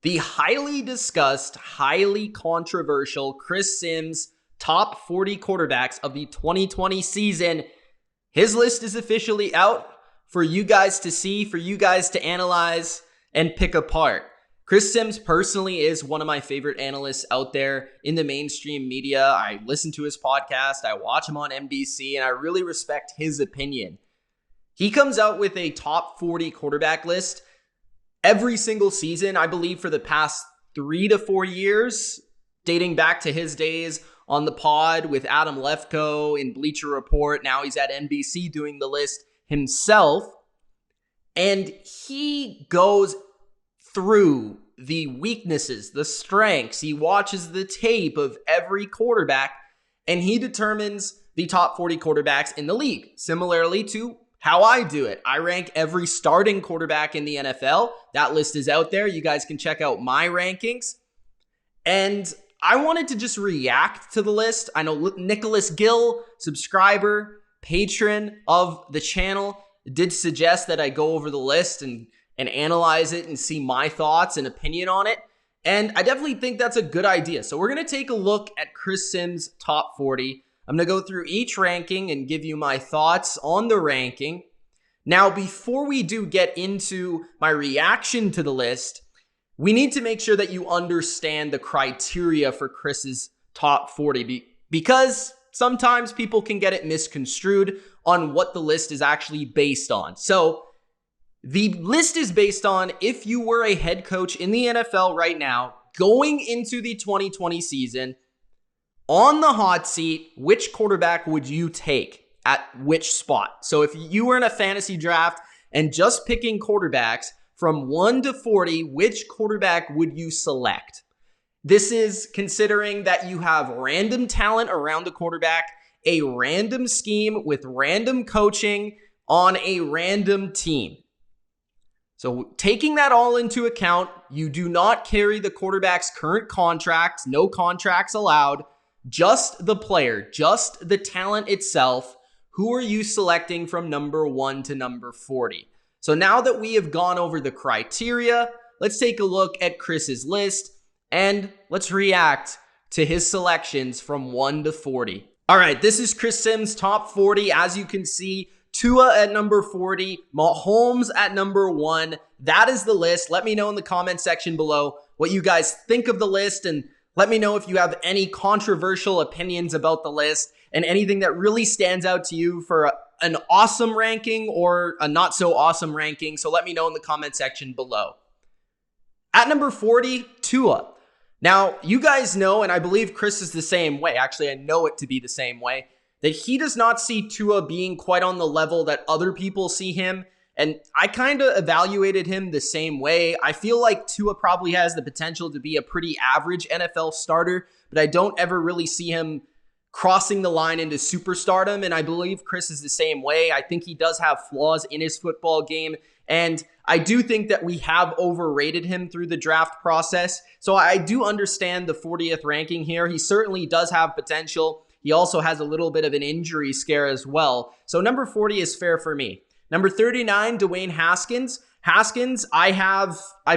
The highly discussed, highly controversial Chris Sims top 40 quarterbacks of the 2020 season. His list is officially out for you guys to see, for you guys to analyze and pick apart. Chris Sims personally is one of my favorite analysts out there in the mainstream media. I listen to his podcast, I watch him on NBC, and I really respect his opinion. He comes out with a top 40 quarterback list every single season, I believe, for the past 3 to 4 years, dating back to his days on the pod with Adam Lefkoe in Bleacher Report. Now he's at NBC doing the list himself. And he goes through the weaknesses, the strengths. He watches the tape of every quarterback, and he determines the top 40 quarterbacks in the league, similarly to how I do it. I rank every starting quarterback in the NFL. That list is out there. You guys can check out my rankings. And I wanted to just react to the list. I know Nicholas Gill, subscriber, patron of the channel, did suggest that I go over the list and analyze it and see my thoughts and opinion on it. And I definitely think that's a good idea. So we're going to take a look at Chris Sims' top 40. I'm going to go through each ranking and give you my thoughts on the ranking. Now, before we do get into my reaction to the list, we need to make sure that you understand the criteria for Chris's top 40 because sometimes people can get it misconstrued on what the list is actually based on. So the list is based on if you were a head coach in the NFL right now, going into the 2020 season, on the hot seat, which quarterback would you take at which spot? So if you were in a fantasy draft and just picking quarterbacks from 1 to 40, which quarterback would you select? This is considering that you have random talent around the quarterback, a random scheme with random coaching on a random team. So taking that all into account, you do not carry the quarterback's current contract, no contracts allowed. Just the player, just the talent itself. Who are you selecting from number 1 to number 40? So now that we have gone over the criteria, let's take a look at Chris's list and let's react to his selections from 1 to 40. All right, this is Chris Sims' top 40. As you can see, Tua at number 40, Mahomes at number 1. That is the list. Let me know in the comment section below what you guys think of the list, and let me know if you have any controversial opinions about the list and anything that really stands out to you for an awesome ranking or a not so awesome ranking. So let me know in the comment section below. At number 40, Tua. Now, you guys know, and I believe Chris is the same way. Actually, I know it to be the same way, that he does not see Tua being quite on the level that other people see him. And I kind of evaluated him the same way. I feel like Tua probably has the potential to be a pretty average NFL starter, but I don't ever really see him crossing the line into superstardom. And I believe Chris is the same way. I think he does have flaws in his football game. And I do think that we have overrated him through the draft process. So I do understand the 40th ranking here. He certainly does have potential. He also has a little bit of an injury scare as well. So number 40 is fair for me. Number 39, Dwayne Haskins. Haskins, I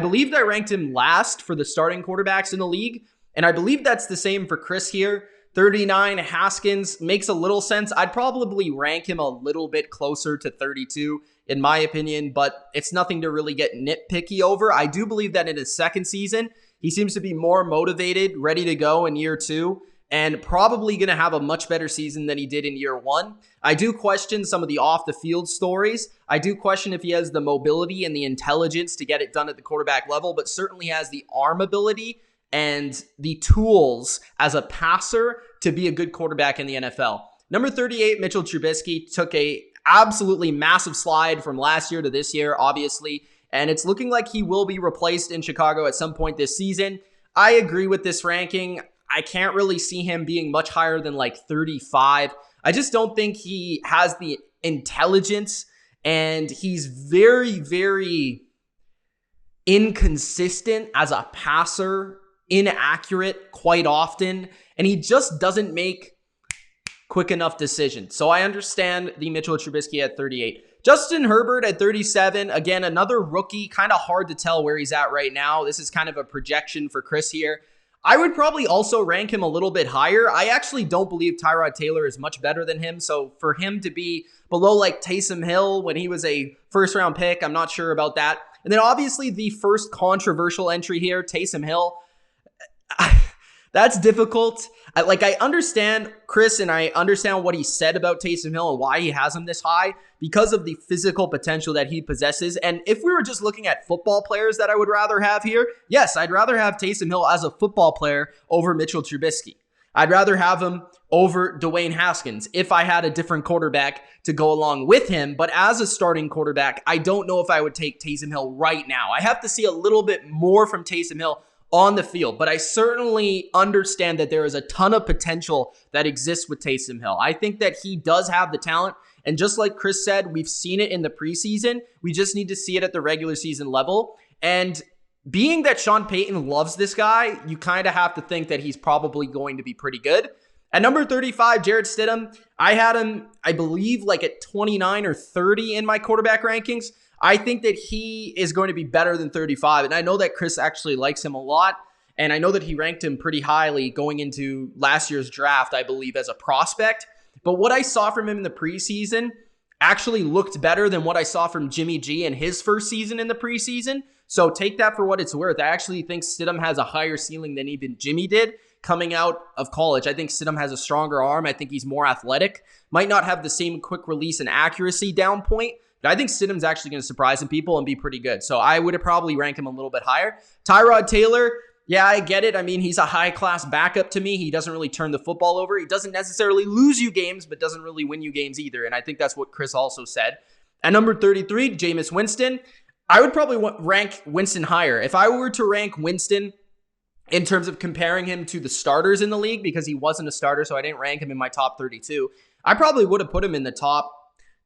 believe that I ranked him last for the starting quarterbacks in the league, and I believe that's the same for Chris here. 39, Haskins makes a little sense. I'd probably rank him a little bit closer to 32, in my opinion, but it's nothing to really get nitpicky over. I do believe that in his second season, he seems to be more motivated, ready to go in year 2. And probably going to have a much better season than he did in year 1. I do question some of the off-the-field stories. I do question if he has the mobility and the intelligence to get it done at the quarterback level, but certainly has the arm ability and the tools as a passer to be a good quarterback in the NFL. Number 38, Mitchell Trubisky took a absolutely massive slide from last year to this year, obviously, and it's looking like he will be replaced in Chicago at some point this season. I agree with this ranking. I can't really see him being much higher than like 35. I just don't think he has the intelligence, and he's very, very inconsistent as a passer, inaccurate quite often, and he just doesn't make quick enough decisions. So I understand the Mitchell Trubisky at 38. Justin Herbert at 37, again, another rookie, kind of hard to tell where he's at right now. This is kind of a projection for Chris here. I would probably also rank him a little bit higher. I actually don't believe Tyrod Taylor is much better than him. So for him to be below like Taysom Hill when he was a first round pick, I'm not sure about that. And then obviously the first controversial entry here, Taysom Hill. That's difficult. I understand Chris, and I understand what he said about Taysom Hill and why he has him this high because of the physical potential that he possesses. And if we were just looking at football players that I would rather have here, yes, I'd rather have Taysom Hill as a football player over Mitchell Trubisky. I'd rather have him over Dwayne Haskins if I had a different quarterback to go along with him. But as a starting quarterback, I don't know if I would take Taysom Hill right now. I have to see a little bit more from Taysom Hill on the field, but I certainly understand that there is a ton of potential that exists with Taysom Hill. I think that he does have the talent, and just like Chris said, we've seen it in the preseason. We just need to see it at the regular season level, and being that Sean Payton loves this guy, you kind of have to think that he's probably going to be pretty good. At number 35, Jarrett Stidham, I had him, I believe, like at 29 or 30 in my quarterback rankings. I think that he is going to be better than 35. And I know that Chris actually likes him a lot. And I know that he ranked him pretty highly going into last year's draft, I believe, as a prospect. But what I saw from him in the preseason actually looked better than what I saw from Jimmy G in his first season in the preseason. So take that for what it's worth. I actually think Stidham has a higher ceiling than even Jimmy did coming out of college. I think Stidham has a stronger arm. I think he's more athletic. Might not have the same quick release and accuracy down point, but I think Stidham's actually going to surprise some people and be pretty good. So I would probably rank him a little bit higher. Tyrod Taylor, yeah, I get it. I mean, he's a high-class backup to me. He doesn't really turn the football over. He doesn't necessarily lose you games, but doesn't really win you games either. And I think that's what Chris also said. At number 33, Jameis Winston. I would probably rank Winston higher. If I were to rank Winston in terms of comparing him to the starters in the league, because he wasn't a starter, so I didn't rank him in my top 32, I probably would have put him in the top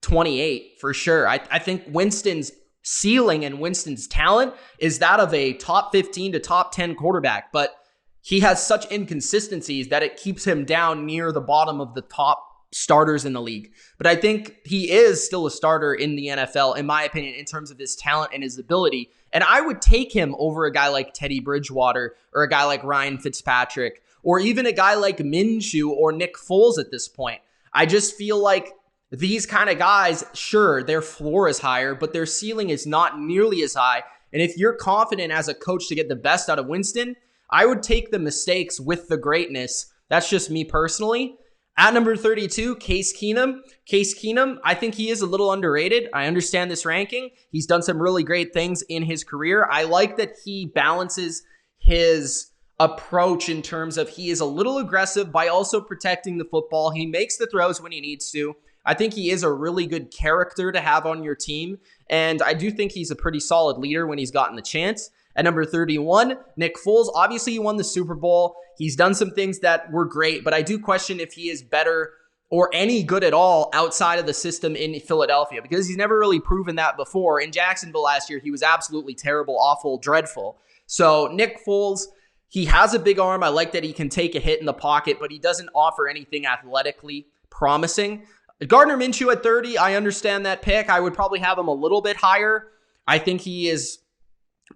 28 for sure. I think Winston's ceiling and Winston's talent is that of a top 15 to top 10 quarterback, but he has such inconsistencies that it keeps him down near the bottom of the top starters in the league. But I think he is still a starter in the NFL, in my opinion, in terms of his talent and his ability. And I would take him over a guy like Teddy Bridgewater or a guy like Ryan Fitzpatrick or even a guy like Minshew or Nick Foles at this point. I just feel like these kind of guys, sure, their floor is higher, but their ceiling is not nearly as high. And if you're confident as a coach to get the best out of Winston, I would take the mistakes with the greatness. That's just me personally. At number 32, Case Keenum. Case Keenum, I think he is a little underrated. I understand this ranking. He's done some really great things in his career. I like that he balances his approach in terms of he is a little aggressive by also protecting the football. He makes the throws when he needs to. I think he is a really good character to have on your team, and I do think he's a pretty solid leader when he's gotten the chance. At number 31, Nick Foles. Obviously, he won the Super Bowl. He's done some things that were great, but I do question if he is better or any good at all outside of the system in Philadelphia because he's never really proven that before. In Jacksonville last year, he was absolutely terrible, awful, dreadful. So Nick Foles, he has a big arm. I like that he can take a hit in the pocket, but he doesn't offer anything athletically promising. Gardner Minshew at 30, I understand that pick. I would probably have him a little bit higher. I think he is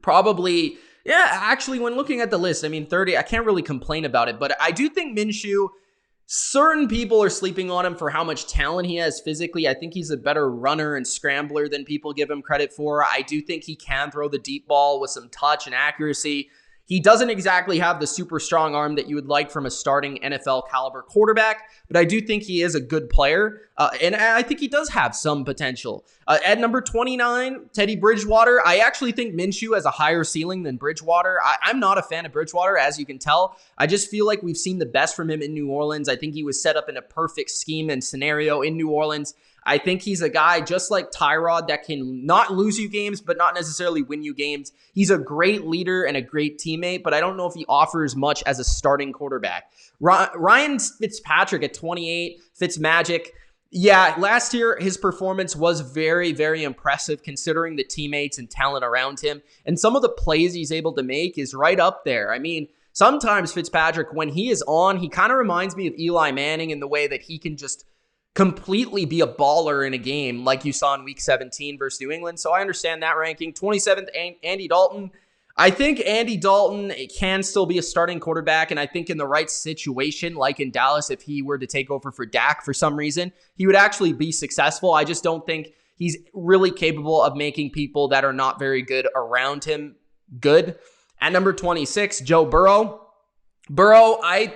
probably, actually, when looking at the list, I mean, 30, I can't really complain about it, but I do think Minshew, certain people are sleeping on him for how much talent he has physically. I think he's a better runner and scrambler than people give him credit for. I do think he can throw the deep ball with some touch and accuracy. He doesn't exactly have the super strong arm that you would like from a starting NFL caliber quarterback, but I do think he is a good player, and I think he does have some potential. At number 29, Teddy Bridgewater. I actually think Minshew has a higher ceiling than Bridgewater. I'm not a fan of Bridgewater, as you can tell. I just feel like we've seen the best from him in New Orleans. I think he was set up in a perfect scheme and scenario in New Orleans. I think he's a guy just like Tyrod that can not lose you games, but not necessarily win you games. He's a great leader and a great teammate, but I don't know if he offers much as a starting quarterback. Ryan Fitzpatrick at 28, Fitzmagic. Yeah, last year his performance was very, very impressive considering the teammates and talent around him. And some of the plays he's able to make is right up there. I mean, sometimes Fitzpatrick, when he is on, he kind of reminds me of Eli Manning in the way that he can just completely be a baller in a game like you saw in week 17 versus New England. So I understand that ranking. 27th, Andy Dalton. I think Andy Dalton can still be a starting quarterback, and I think in the right situation, like in Dallas, if he were to take over for Dak for some reason, he would actually be successful. I just don't think he's really capable of making people that are not very good around him good. At number 26, Joe Burrow. Burrow, I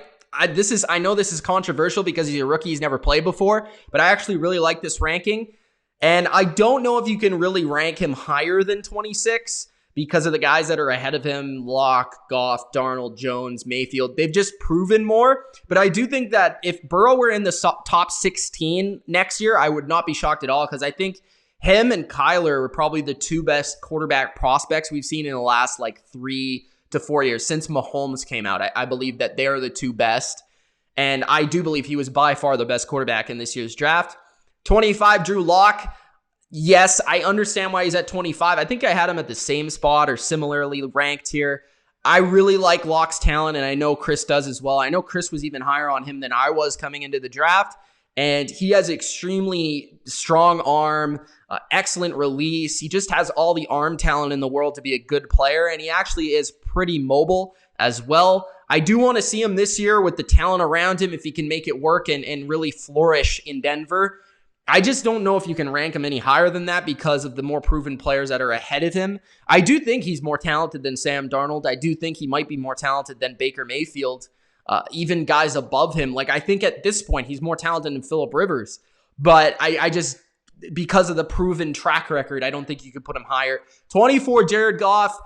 know this is controversial because he's a rookie, he's never played before, but I actually really like this ranking. And I don't know if you can really rank him higher than 26 because of the guys that are ahead of him, Locke, Goff, Darnold, Jones, Mayfield. They've just proven more. But I do think that if Burrow were in the top 16 next year, I would not be shocked at all because I think him and Kyler are probably the two best quarterback prospects we've seen in the last 3 to 4 years since Mahomes came out. I believe that they are the two best. And I do believe he was by far the best quarterback in this year's draft. 25, Drew Lock. Yes, I understand why he's at 25. I think I had him at the same spot or similarly ranked here. I really like Lock's talent, and I know Chris does as well. I know Chris was even higher on him than I was coming into the draft, and he has extremely strong arm, excellent release. He just has all the arm talent in the world to be a good player, and he actually is pretty mobile as well. I do want to see him this year with the talent around him if he can make it work and really flourish in Denver. I just don't know if you can rank him any higher than that because of the more proven players that are ahead of him. I do think he's more talented than Sam Darnold. I do think he might be more talented than Baker Mayfield, even guys above him. I think at this point, he's more talented than Phillip Rivers. But I just, because of the proven track record, I don't think you could put him higher. 24, Jared Goff.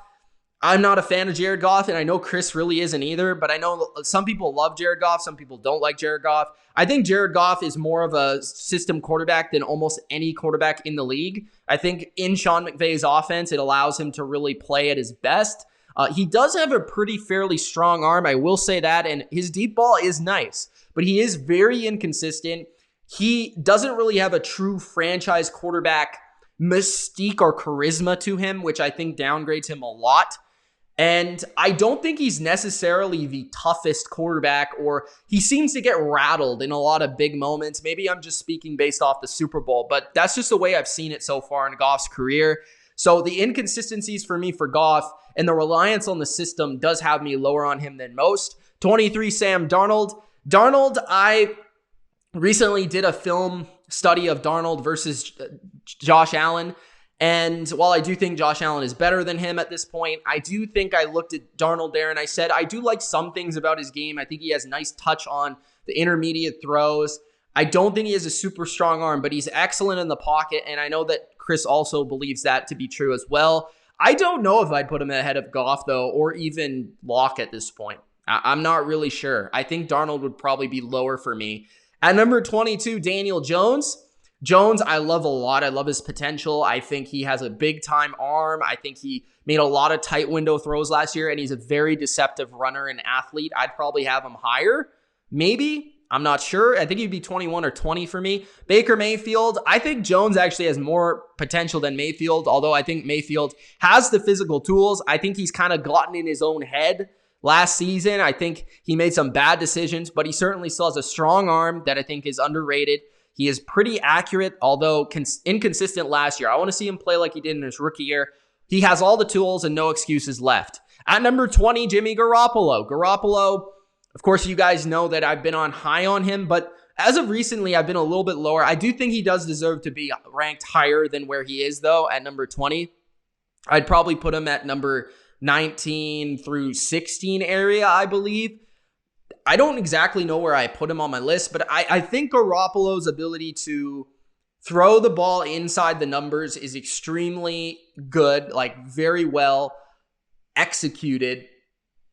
I'm not a fan of Jared Goff, and I know Chris really isn't either, but I know some people love Jared Goff, some people don't like Jared Goff. I think Jared Goff is more of a system quarterback than almost any quarterback in the league. I think in Sean McVay's offense, it allows him to really play at his best. He does have a pretty fairly strong arm, I will say that, and his deep ball is nice, but he is very inconsistent. He doesn't really have a true franchise quarterback mystique or charisma to him, which I think downgrades him a lot. And I don't think he's necessarily the toughest quarterback, or he seems to get rattled in a lot of big moments. Maybe I'm just speaking based off the Super Bowl, but that's just the way I've seen it so far in Goff's career. So the inconsistencies for me for Goff and the reliance on the system does have me lower on him than most. 23, Sam Darnold. Darnold, I recently did a film study of Darnold versus Josh Allen. And while I do think Josh Allen is better than him at this point, I do think I looked at Darnold there and I said, I do like some things about his game. I think he has nice touch on the intermediate throws. I don't think he has a super strong arm, but he's excellent in the pocket. And I know that Chris also believes that to be true as well. I don't know if I'd put him ahead of Goff, though, or even Locke at this point. I'm not really sure. I think Darnold would probably be lower for me. At number 22, Daniel Jones. Jones, I love a lot. I love his potential. I think he has a big-time arm. I think he made a lot of tight window throws last year, and he's a very deceptive runner and athlete. I'd probably have him higher. Maybe. I'm not sure. I think he'd be 21 or 20 for me. Baker Mayfield. I think Jones actually has more potential than Mayfield, although I think Mayfield has the physical tools. I think he's kind of gotten in his own head last season. I think he made some bad decisions, but he certainly still has a strong arm that I think is underrated. He is pretty accurate, although inconsistent last year. I want to see him play like he did in his rookie year. He has all the tools and no excuses left. At number 20, Jimmy Garoppolo. Garoppolo, of course, you guys know that I've been on high on him, but as of recently, I've been a little bit lower. I do think he does deserve to be ranked higher than where he is, though, at number 20. I'd probably put him at number 19 through 16 area, I believe. I don't exactly know where I put him on my list, but I think Garoppolo's ability to throw the ball inside the numbers is extremely good, like very well executed.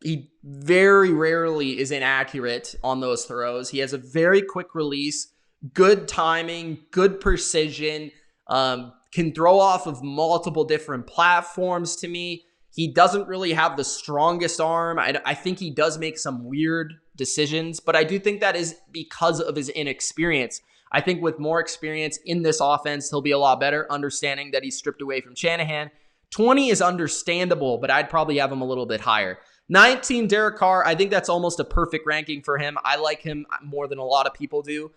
He very rarely is inaccurate on those throws. He has a very quick release, good timing, good precision, can throw off of multiple different platforms to me. He doesn't really have the strongest arm. I think he does make some weird decisions, but I do think that is because of his inexperience. I think with more experience in this offense, he'll be a lot better, understanding that he's stripped away from Shanahan. 20 is understandable, but I'd probably have him a little bit higher. 19, Derek Carr. I think that's almost a perfect ranking for him. I like him more than a lot of people do.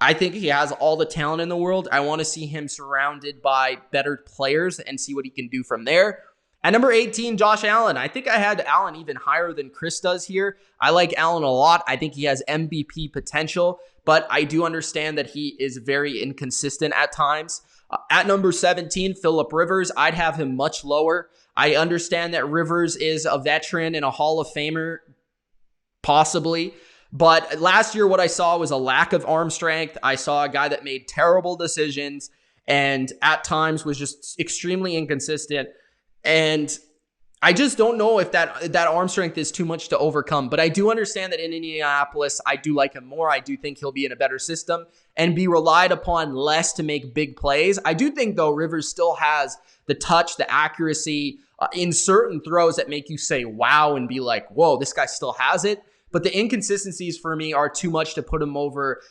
I think he has all the talent in the world. I want to see him surrounded by better players and see what he can do from there. At number 18, Josh Allen. I think I had Allen even higher than Chris does here. I like Allen a lot. I think he has MVP potential, but I do understand that he is very inconsistent at times. At number 17, Phillip Rivers. I'd have him much lower. I understand that Rivers is a veteran and a Hall of Famer, possibly. But last year, what I saw was a lack of arm strength. I saw a guy that made terrible decisions and at times was just extremely inconsistent. And I just don't know if that arm strength is too much to overcome. But I do understand that in Indianapolis, I do like him more. I do think he'll be in a better system and be relied upon less to make big plays. I do think, though, Rivers still has the touch, the accuracy in certain throws that make you say, wow, and be like, whoa, this guy still has it. But the inconsistencies for me are too much to put him over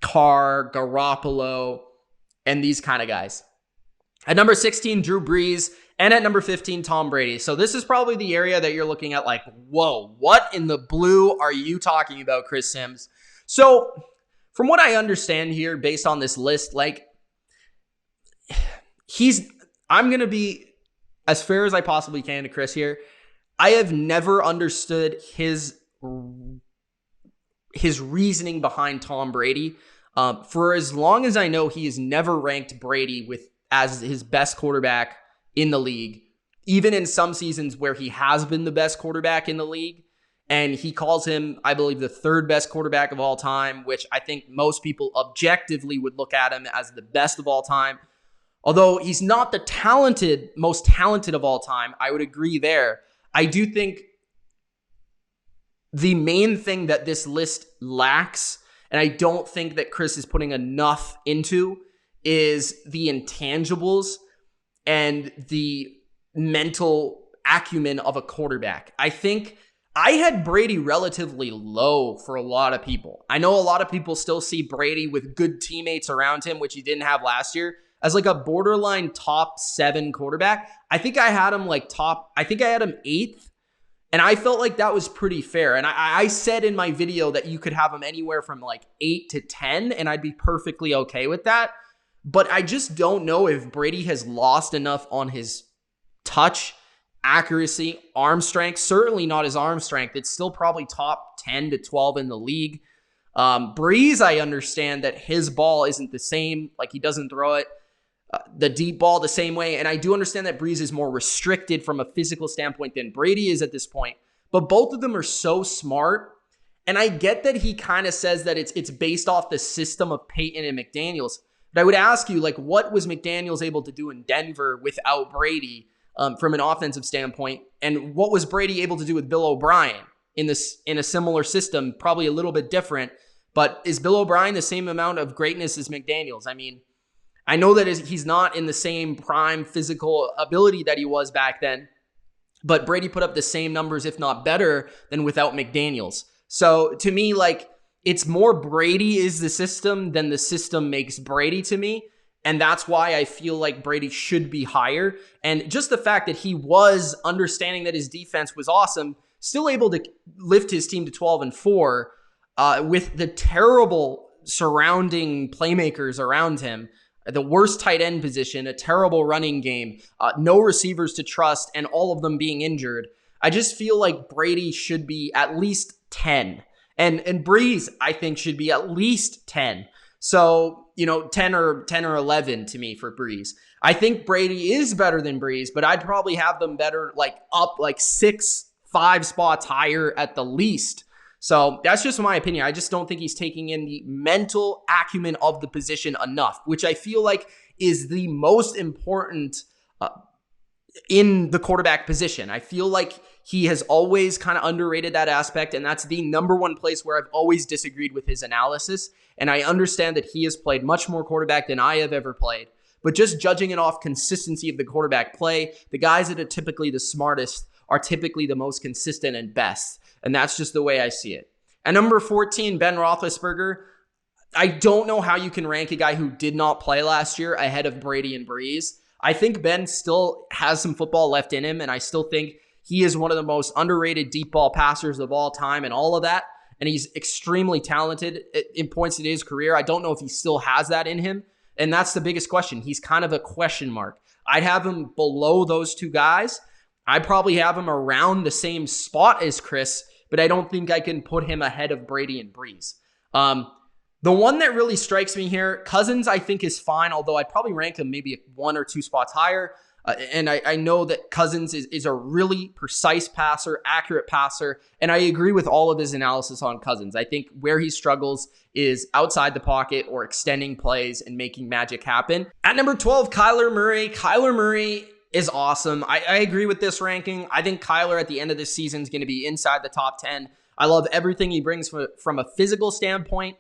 Carr, Garoppolo, and these kind of guys. At number 16, Drew Brees. And at number 15, Tom Brady. So this is probably the area that you're looking at like, whoa, what in the blue are you talking about, Chris Sims? So from what I understand here, based on this list, like I'm going to be as fair as I possibly can to Chris here. I have never understood his reasoning behind Tom Brady. For as long as I know, he has never ranked Brady as his best quarterback in the league, even in some seasons where he has been the best quarterback in the league. And he calls him, I believe, the third best quarterback of all time, which I think most people objectively would look at him as the best of all time. Although he's not the most talented of all time, I would agree there. I do think the main thing that this list lacks, and I don't think that Chris is putting enough into, is the intangibles and the mental acumen of a quarterback. I think I had Brady relatively low for a lot of people. I know a lot of people still see Brady with good teammates around him, which he didn't have last year, as like a borderline top 7 quarterback. I think I had him eighth. And I felt like that was pretty fair. And I said in my video that you could have him anywhere from like 8 to 10, and I'd be perfectly okay with that. But I just don't know if Brady has lost enough on his touch, accuracy, arm strength. Certainly not his arm strength. It's still probably top 10 to 12 in the league. Breeze, I understand that his ball isn't the same. Like, he doesn't throw it the deep ball the same way. And I do understand that Breeze is more restricted from a physical standpoint than Brady is at this point. But both of them are so smart. And I get that he kind of says that it's based off the system of Peyton and McDaniels. But I would ask you, like, what was McDaniels able to do in Denver without Brady from an offensive standpoint? And what was Brady able to do with Bill O'Brien in a similar system? Probably a little bit different. But is Bill O'Brien the same amount of greatness as McDaniels? I mean, I know that he's not in the same prime physical ability that he was back then, but Brady put up the same numbers, if not better, than without McDaniels. So to me, like, it's more Brady is the system than the system makes Brady to me. And that's why I feel like Brady should be higher. And just the fact that he was understanding that his defense was awesome, still able to lift his team to 12-4 with the terrible surrounding playmakers around him, the worst tight end position, a terrible running game, no receivers to trust, and all of them being injured. I just feel like Brady should be at least 10. And Breeze, I think, should be at least 10. So, 10 or 11 to me for Breeze. I think Brady is better than Breeze, but I'd probably have them better, like up like 5 spots higher at the least. So that's just my opinion. I just don't think he's taking in the mental acumen of the position enough, which I feel like is the most important in the quarterback position. I feel like he has always kind of underrated that aspect, and that's the number one place where I've always disagreed with his analysis. And I understand that he has played much more quarterback than I have ever played. But just judging it off consistency of the quarterback play, the guys that are typically the smartest are typically the most consistent and best. And that's just the way I see it. At number 14, Ben Roethlisberger. I don't know how you can rank a guy who did not play last year ahead of Brady and Breeze. I think Ben still has some football left in him, and I still think he is one of the most underrated deep ball passers of all time and all of that. and he's extremely talented in points in his career. I don't know if he still has that in him, and that's the biggest question. He's kind of a question mark. I'd have him below those two guys. I'd probably have him around the same spot as Chris, but I don't think I can put him ahead of Brady and Breeze. The one that really strikes me here, Cousins, I think is fine, although I'd probably rank him maybe 1 or 2 spots higher. And I know that Cousins is a really precise passer, accurate passer, and I agree with all of his analysis on Cousins. I think where he struggles is outside the pocket or extending plays and making magic happen. At number 12, Kyler Murray. Kyler Murray is awesome. I agree with this ranking. I think Kyler at the end of this season is going to be inside the top 10. I love everything he brings from a physical standpoint.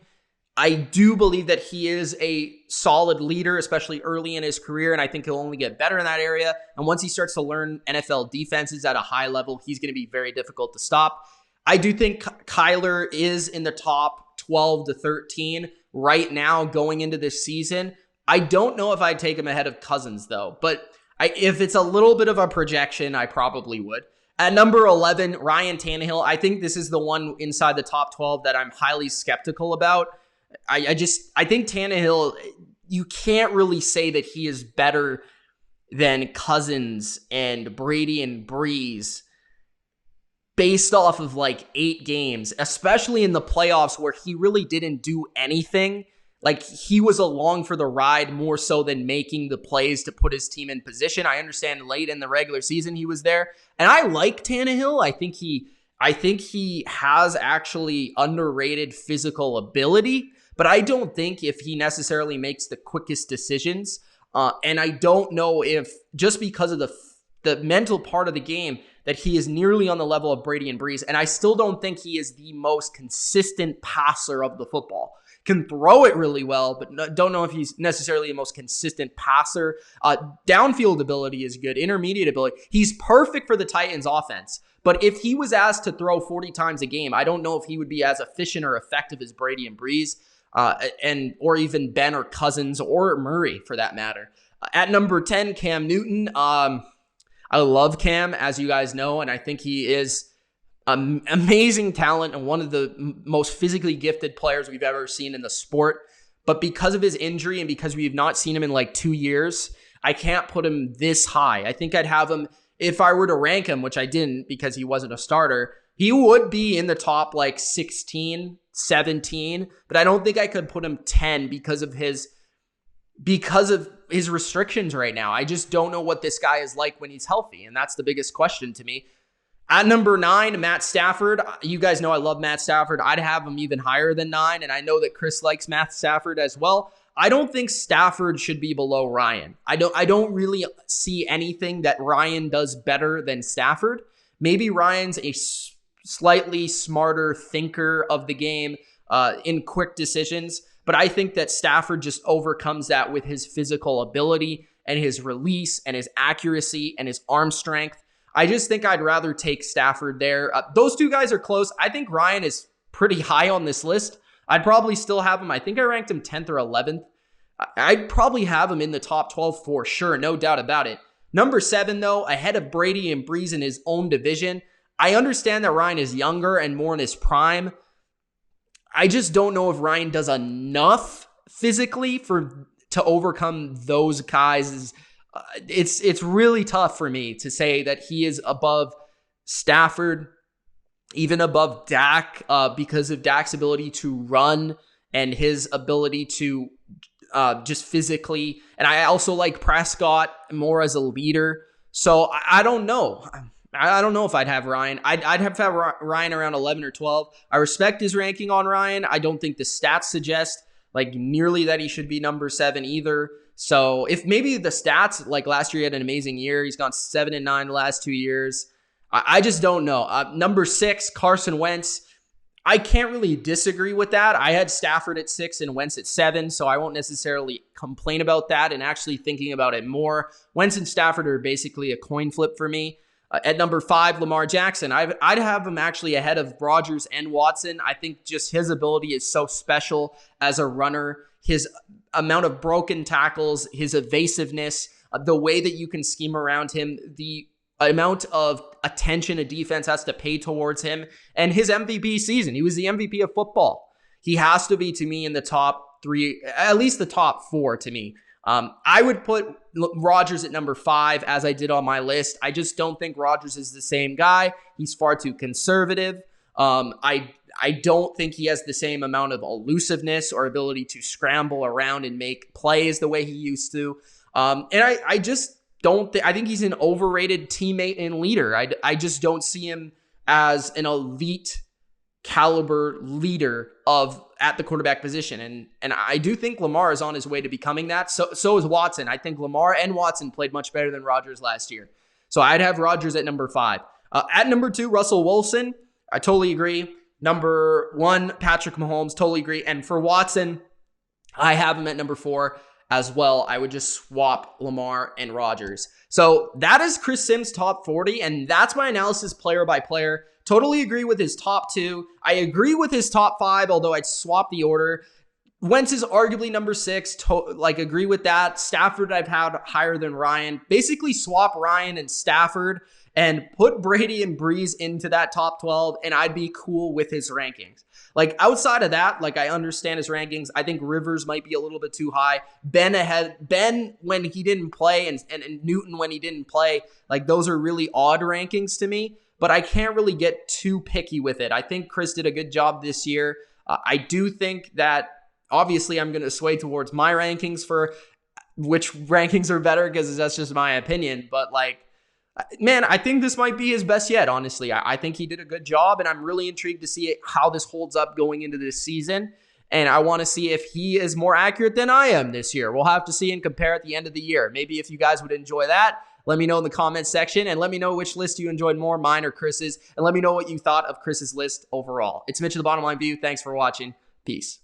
I do believe that he is a solid leader, especially early in his career, and I think he'll only get better in that area. And once he starts to learn NFL defenses at a high level, he's going to be very difficult to stop. I do think Kyler is in the top 12 to 13 right now going into this season. I don't know if I'd take him ahead of Cousins, though, but if it's a little bit of a projection, I probably would. At number 11, Ryan Tannehill. I think this is the one inside the top 12 that I'm highly skeptical about. I think Tannehill, you can't really say that he is better than Cousins and Brady and Breeze based off of like 8 games, especially in the playoffs where he really didn't do anything. Like, he was along for the ride more so than making the plays to put his team in position. I understand late in the regular season he was there, and I like Tannehill. I think he has actually underrated physical ability, but I don't think if he necessarily makes the quickest decisions. And I don't know if just because of the mental part of the game that he is nearly on the level of Brady and Breeze. And I still don't think he is the most consistent passer of the football. Can throw it really well, but don't know if he's necessarily the most consistent passer. Downfield ability is good. Intermediate ability. He's perfect for the Titans offense. But if he was asked to throw 40 times a game, I don't know if he would be as efficient or effective as Brady and Breeze. Or even Ben or Cousins or Murray for that matter. At number 10, Cam Newton. I love Cam, as you guys know, and I think he is amazing talent and one of the most physically gifted players we've ever seen in the sport. But because of his injury and because we've not seen him in like 2 years, I can't put him this high. I think I'd have him, if I were to rank him, which I didn't because he wasn't a starter, he would be in the top like 16, 17, but I don't think I could put him 10 because of his restrictions right now. I just don't know what this guy is like when he's healthy, and that's the biggest question to me. At number 9, Matt Stafford. You guys know I love Matt Stafford. I'd have him even higher than 9, and I know that Chris likes Matt Stafford as well. I don't think Stafford should be below Ryan. I don't really see anything that Ryan does better than Stafford. Maybe Ryan's a slightly smarter thinker of the game in quick decisions, but I think that Stafford just overcomes that with his physical ability and his release and his accuracy and his arm strength. I just think I'd rather take Stafford there. Those two guys are close. I think Ryan is pretty high on this list. I'd probably still have him. I think I ranked him 10th or 11th. I'd probably have him in the top 12 for sure, no doubt about it. Number 7, though, ahead of Brady and Breeze in his own division. I understand that Ryan is younger and more in his prime. I just don't know if Ryan does enough physically to overcome those guys. It's really tough for me to say that he is above Stafford, even above Dak, because of Dak's ability to run and his ability to just physically. And I also like Prescott more as a leader. So I don't know. I don't know if I'd have Ryan. I'd have to have Ryan around 11 or 12. I respect his ranking on Ryan. I don't think the stats suggest like nearly that he should be number 7 either. So if maybe the stats, like last year he had an amazing year. He's gone 7-9 the last 2 years. I just don't know. Number 6, Carson Wentz. I can't really disagree with that. I had Stafford at 6 and Wentz at 7, so I won't necessarily complain about that. And actually thinking about it more, Wentz and Stafford are basically a coin flip for me. At number 5, Lamar Jackson. I'd have him actually ahead of Rodgers and Watson. I think just his ability is so special as a runner. His amount of broken tackles, his evasiveness, the way that you can scheme around him, the amount of attention a defense has to pay towards him, and his MVP season. He was the MVP of football. He has to be, to me, in the top 3, at least the top 4 to me. I would put Rodgers at number 5, as I did on my list. I just don't think Rodgers is the same guy. He's far too conservative. I don't think he has the same amount of elusiveness or ability to scramble around and make plays the way he used to. And I just don't think, I think he's an overrated teammate and leader. I just don't see him as an elite caliber leader at the quarterback position. And I do think Lamar is on his way to becoming that. So is Watson. I think Lamar and Watson played much better than Rodgers last year. So I'd have Rodgers at number 5. At number 2, Russell Wilson. I totally agree. Number 1, Patrick Mahomes. Totally agree. And for Watson, I have him at number 4 as well. I would just swap Lamar and Rodgers. So that is Chris Sims' top 40. And that's my analysis player by player. Totally agree with his top 2. I agree with his top 5, although I'd swap the order. Wentz is arguably number 6. Agree with that. Stafford I've had higher than Ryan. Basically swap Ryan and Stafford and put Brady and Breeze into that top 12, and I'd be cool with his rankings. Like, outside of that, like, I understand his rankings. I think Rivers might be a little bit too high. Ben when he didn't play, and Newton when he didn't play. Like, those are really odd rankings to me, but I can't really get too picky with it. I think Chris did a good job this year. I do think that, obviously, I'm going to sway towards my rankings for which rankings are better, because that's just my opinion. But, like, man, I think this might be his best yet, honestly. I think he did a good job, and I'm really intrigued to see how this holds up going into this season. And I want to see if he is more accurate than I am this year. We'll have to see and compare at the end of the year. Maybe if you guys would enjoy that, let me know in the comments section, and let me know which list you enjoyed more, mine or Chris's, and let me know what you thought of Chris's list overall. It's Mitch of the Bottom Line View. Thanks for watching. Peace.